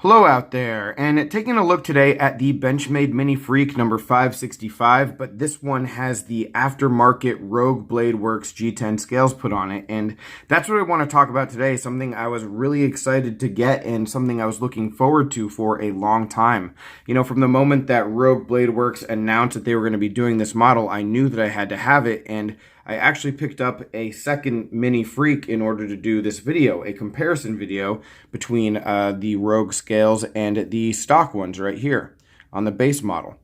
Hello out there, and taking a look today at the Benchmade Mini Freek number 565, but this one has the aftermarket Rogue Blade Works G10 scales put on it, and that's what I want to talk about today, something I was really excited to get and something I was looking forward to for a long time. You know, from the moment that Rogue Blade Works announced that they were going to be doing this model, I knew that I had to have it, and I actually picked up a second Mini Freek in order to do this video, a comparison video between the Rogue scales and the stock ones right here on the base model.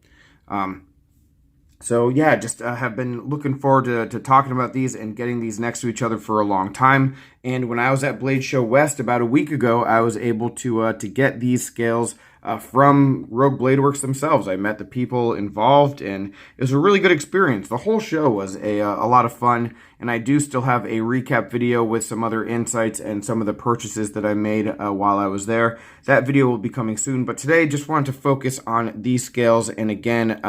So yeah, just have been looking forward to talking about these and getting these next to each other for a long time. And when I was at Blade Show West about a week ago, I was able to get these scales from Rogue Blade Works themselves. I met the people involved, and it was a really good experience. The whole show was a lot of fun, and I do still have a recap video with some other insights and some of the purchases that I made while I was there. That video will be coming soon, but today just wanted to focus on these scales and again,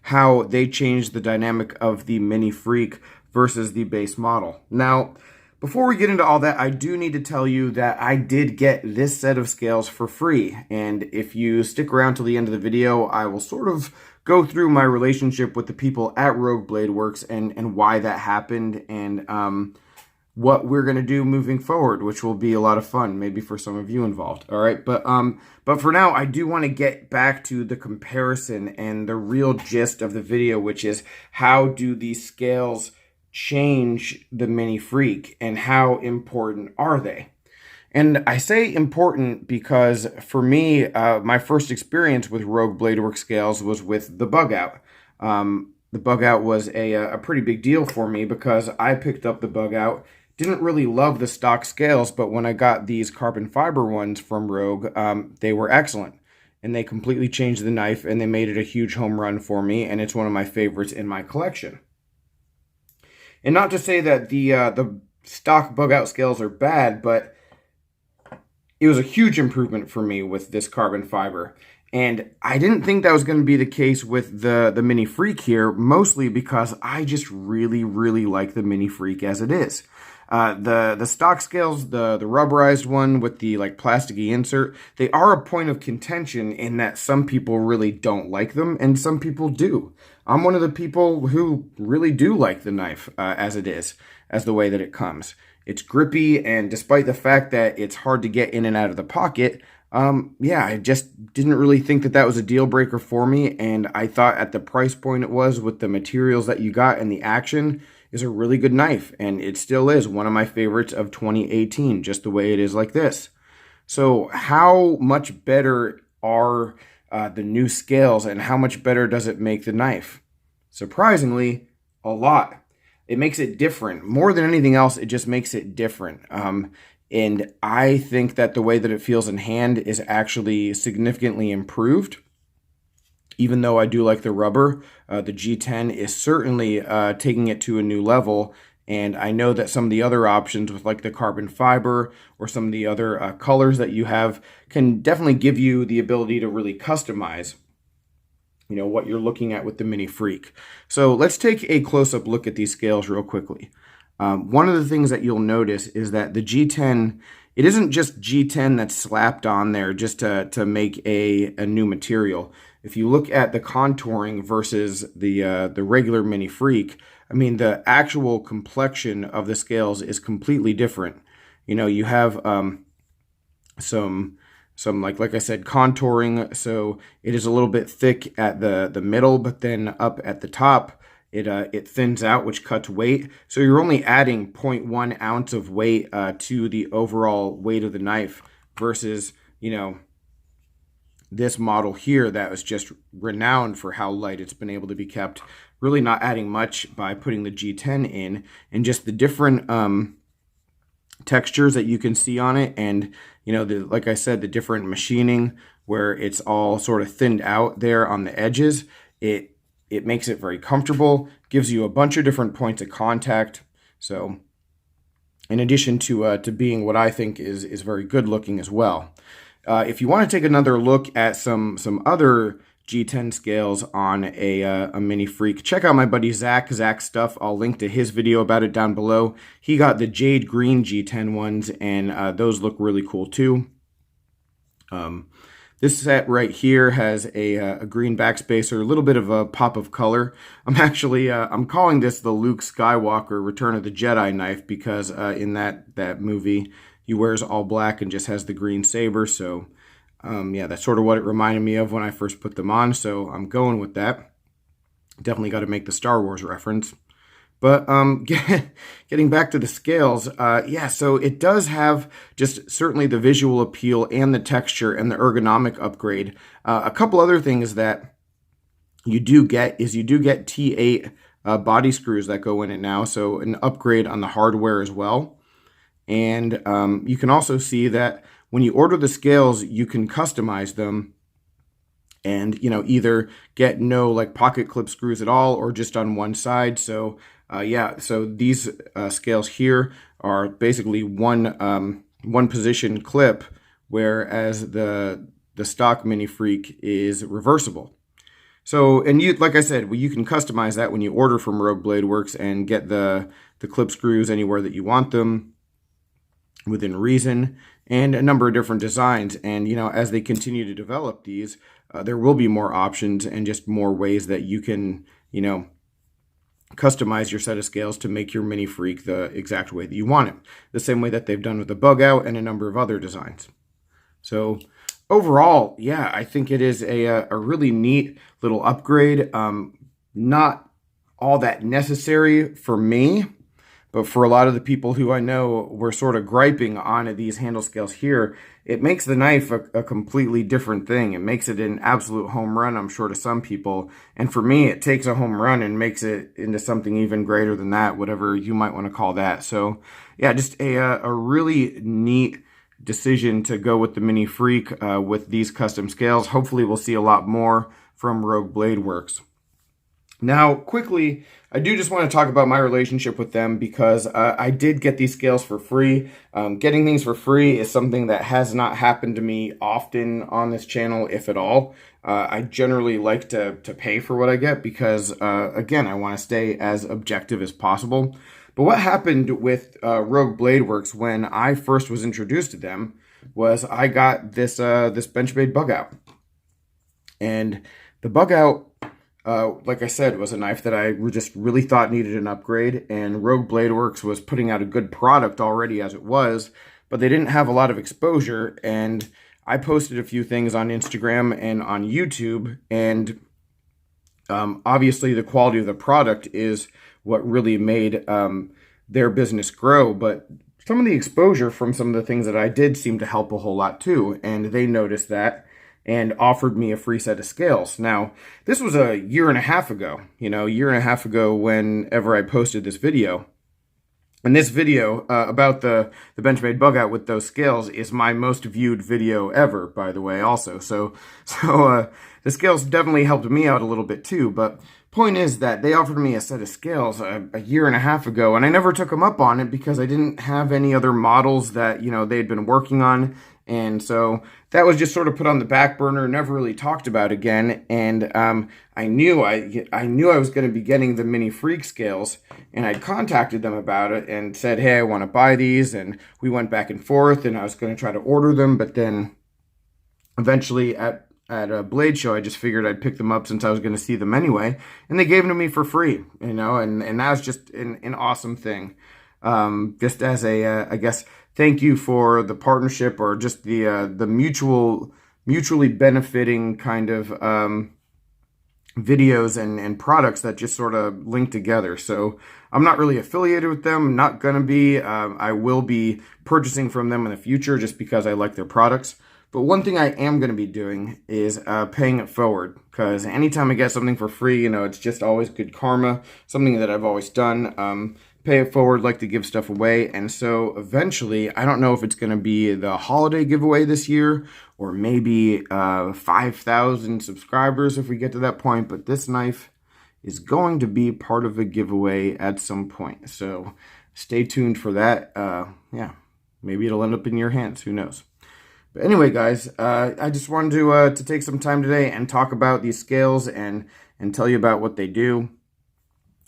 how they changed the dynamic of the Mini Freek versus the base model. Now, before we get into all that, I do need to tell you that I did get this set of scales for free. And if you stick around till the end of the video, I will sort of go through my relationship with the people at Rogue Blade Works and why that happened and what we're going to do moving forward, which will be a lot of fun, maybe for some of you involved. All right. But for now, I do want to get back to the comparison and the real gist of the video, which is how do these scales change the Mini Freek and how important are they? And I say important because for me, my first experience with Rogue Blade Works scales was with the Bug Out. The Bug Out was a pretty big deal for me because I picked up the Bug Out, didn't really love the stock scales, but when I got these carbon fiber ones from Rogue, they were excellent. And they completely changed the knife and they made it a huge home run for me, and it's one of my favorites in my collection. And not to say that the stock Bug Out scales are bad, but it was a huge improvement for me with this carbon fiber. And I didn't think that was going to be the case with the Mini Freek here, mostly because I just really, really like the Mini Freek as it is. The stock scales, the rubberized one with the like plasticky insert, they are a point of contention in that some people really don't like them and some people do. I'm one of the people who really do like the knife as it is, as the way that it comes. It's grippy, and despite the fact that it's hard to get in and out of the pocket, yeah, I just didn't really think that that was a deal breaker for me, and I thought at the price point it was with the materials that you got and the action is a really good knife, and it still is one of my favorites of 2018, just the way it is like this. So how much better are the new scales, and how much better does it make the knife? Surprisingly, a lot. It makes it different. More than anything else, it just makes it different. And I think that the way that it feels in hand is actually significantly improved. Even though I do like the rubber, the G10 is certainly taking it to a new level. And I know that some of the other options with like the carbon fiber or some of the other colors that you have can definitely give you the ability to really customize, you know, what you're looking at with the Mini Freek. So let's take a close-up look at these scales real quickly. One of the things that you'll notice is that the G10, it isn't just G10 that's slapped on there just to make a new material. If you look at the contouring versus the regular Mini Freek, I mean, the actual complexion of the scales is completely different. You know, you have some like I said, contouring, so it is a little bit thick at the middle, but then up at the top, it thins out, which cuts weight. So you're only adding 0.1 ounce of weight to the overall weight of the knife versus, you know, this model here that was just renowned for how light it's been able to be kept, really not adding much by putting the G10 in, and just the different textures that you can see on it, and you know, like I said, the different machining where it's all sort of thinned out there on the edges. It makes it very comfortable, gives you a bunch of different points of contact. So in addition to being what I think is very good looking as well. If you want to take another look at some other G10 scales on a Mini Freek, check out my buddy Zach Stuff. I'll link to his video about it down below. He got the jade green G10 ones, and those look really cool too. This set right here has a green backspacer, a little bit of a pop of color. I'm calling this the Luke Skywalker Return of the Jedi knife because in that movie he wears all black and just has the green saber. So yeah, that's sort of what it reminded me of when I first put them on. So I'm going with that. Definitely got to make the Star Wars reference. But getting back to the scales, yeah, so it does have just certainly the visual appeal and the texture and the ergonomic upgrade. A couple other things that you do get is you do get T8 body screws that go in it now, so an upgrade on the hardware as well. And you can also see that when you order the scales, you can customize them and, you know, either get no like pocket clip screws at all or just on one side. So yeah, so these scales here are basically one position clip, whereas the stock Mini Freek is reversible. So, and you, like I said, well, you can customize that when you order from Rogue Blade Works and get the clip screws anywhere that you want them within reason, and a number of different designs. And, you know, as they continue to develop these, there will be more options and just more ways that you can, you know, customize your set of scales to make your Mini Freek the exact way that you want it. The same way that they've done with the Bug Out and a number of other designs. So overall, yeah, I think it is a really neat little upgrade. Not all that necessary for me, but for a lot of the people who I know were sort of griping on these handle scales here, it makes the knife a completely different thing. It makes it an absolute home run, I'm sure, to some people. And for me, it takes a home run and makes it into something even greater than that, whatever you might want to call that. So yeah, just a really neat decision to go with the Mini Freek with these custom scales. Hopefully we'll see a lot more from Rogue Blade Works. Now, quickly, I do just want to talk about my relationship with them because I did get these scales for free. Getting things for free is something that has not happened to me often on this channel, if at all. I generally like to pay for what I get because, again, I want to stay as objective as possible. But what happened with Rogue Blade Works when I first was introduced to them was I got this Benchmade Bug Out. And the Bug Out, like I said, was a knife that I just really thought needed an upgrade, and Rogue Blade Works was putting out a good product already as it was, but they didn't have a lot of exposure, and I posted a few things on Instagram and on YouTube, and obviously the quality of the product is what really made their business grow, but some of the exposure from some of the things that I did seemed to help a whole lot too, and they noticed that and offered me a free set of scales. Now, this was a year and a half ago, whenever I posted this video. And this video about the Benchmade Bug Out with those scales is my most viewed video ever, by the way, also. So the scales definitely helped me out a little bit too, but point is that they offered me a set of scales a year and a half ago, and I never took them up on it because I didn't have any other models that, you know, they'd been working on. And so that was just sort of put on the back burner, never really talked about again. And I knew I was going to be getting the Mini Freek scales, and I'd contacted them about it and said, hey, I want to buy these. And we went back and forth, and I was going to try to order them. But then eventually at a Blade show, I just figured I'd pick them up since I was going to see them anyway. And they gave them to me for free, you know, and that was just an awesome thing. Just as a, I guess, thank you for the partnership, or just the mutually benefiting kind of videos and products that just sort of link together. So I'm not really affiliated with them, not going to be. I will be purchasing from them in the future just because I like their products. But one thing I am going to be doing is paying it forward, because anytime I get something for free, you know, it's just always good karma, something that I've always done. Pay it forward, like to give stuff away. And so eventually, I don't know if it's going to be the holiday giveaway this year, or maybe 5,000 subscribers if we get to that point, but this knife is going to be part of a giveaway at some point. So stay tuned for that. Yeah, maybe it'll end up in your hands, who knows. But anyway, guys, I just wanted to take some time today and talk about these scales and tell you about what they do.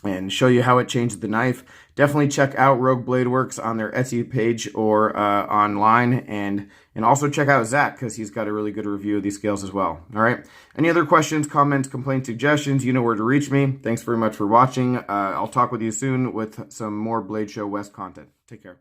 and show you how it changed the knife. Definitely check out Rogue Blade Works on their Etsy page or online, and also check out Zach, because he's got a really good review of these scales as well. All right. Any other questions, comments, complaints, suggestions, you know where to reach me. Thanks very much for watching. I'll talk with you soon with some more Blade Show West content. Take care.